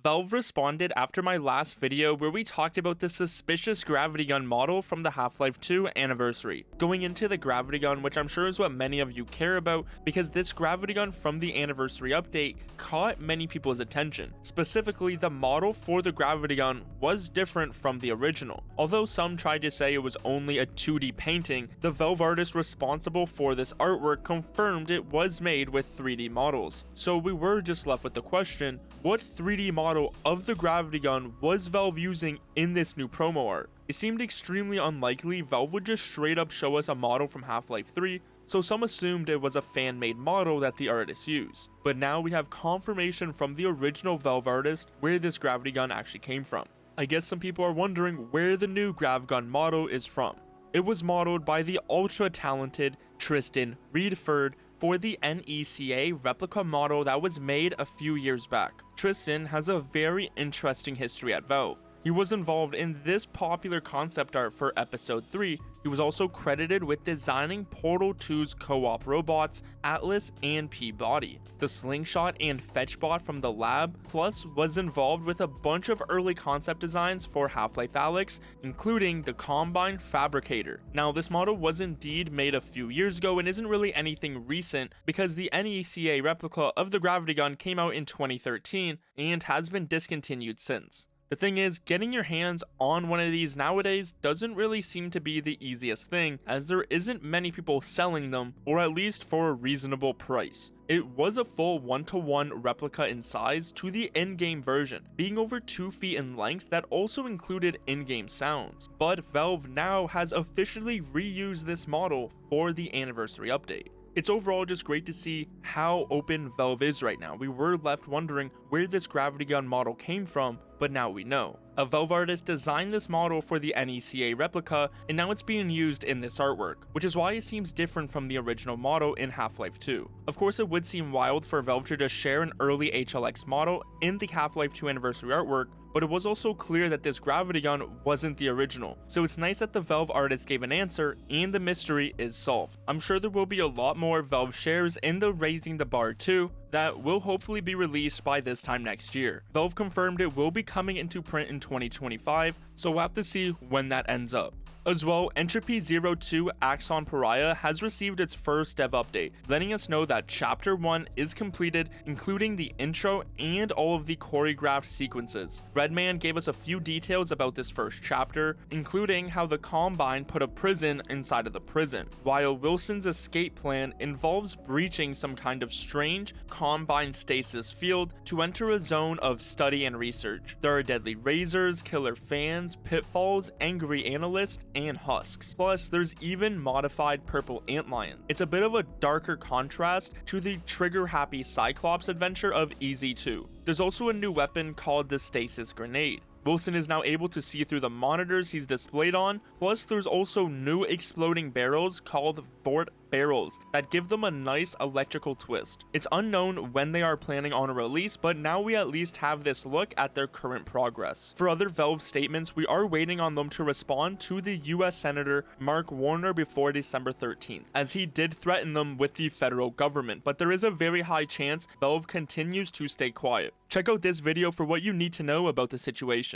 Valve responded after my last video where we talked about the suspicious Gravity Gun model from the Half-Life 2 anniversary. Going into the Gravity Gun, which I'm sure is what many of you care about, because this Gravity Gun from the anniversary update caught many people's attention. Specifically, the model for the Gravity Gun was different from the original. Although some tried to say it was only a 2D painting, the Valve artist responsible for this artwork confirmed it was made with 3D models. So we were just left with the question, what 3D model of the Gravity Gun was Valve using in this new promo art? It seemed extremely unlikely Valve would just straight up show us a model from Half-Life 3, so some assumed it was a fan-made model that the artist used. But now we have confirmation from the original Valve artist where this Gravity Gun actually came from. I guess some people are wondering where the new Grav Gun model is from. It was modeled by the ultra-talented Tristan Reedford for the NECA replica model that was made a few years back. Tristan has a very interesting history at Valve. He was involved in this popular concept art for Episode 3. He was also credited with designing Portal 2's co-op robots, Atlas and P-Body, the Slingshot and Fetchbot from the lab, plus was involved with a bunch of early concept designs for Half-Life Alyx, including the Combine Fabricator. Now, this model was indeed made a few years ago and isn't really anything recent because the NECA replica of the Gravity Gun came out in 2013 and has been discontinued since. The thing is, getting your hands on one of these nowadays doesn't really seem to be the easiest thing, as there isn't many people selling them, or at least for a reasonable price. It was a full 1-to-1 replica in size to the in-game version, being over 2 feet in length that also included in-game sounds. But Valve now has officially reused this model for the anniversary update. It's overall just great to see how open Valve is right now. We were left wondering where this Gravity Gun model came from, but now we know. A Valve artist designed this model for the NECA replica, and now it's being used in this artwork, which is why it seems different from the original model in Half-Life 2. Of course, it would seem wild for Valve to just share an early HLX model in the Half-Life 2 anniversary artwork, but it was also clear that this Gravity Gun wasn't the original, so it's nice that the Valve artist gave an answer and the mystery is solved. I'm sure there will be a lot more Valve shares in the Raising the Bar 2 that will hopefully be released by this time next year. Valve confirmed it will be coming into print in 2025, so we'll have to see when that ends up. As well, Entropy 02 Axon Pariah has received its first dev update, letting us know that Chapter 1 is completed, including the intro and all of the choreographed sequences. Redman gave us a few details about this first chapter, including how the Combine put a prison inside of the prison, while Wilson's escape plan involves breaching some kind of strange Combine stasis field to enter a zone of study and research. There are deadly razors, killer fans, pitfalls, angry analysts, and husks. Plus, there's even modified purple antlion. It's a bit of a darker contrast to the trigger-happy Cyclops adventure of EZ2. There's also a new weapon called the Stasis Grenade. Wilson is now able to see through the monitors he's displayed on, plus there's also new exploding barrels called Vort barrels that give them a nice electrical twist. It's unknown when they are planning on a release, but now we at least have this look at their current progress. For other Valve statements, we are waiting on them to respond to the US Senator Mark Warner before December 13th, as he did threaten them with the federal government, but there is a very high chance Valve continues to stay quiet. Check out this video for what you need to know about the situation.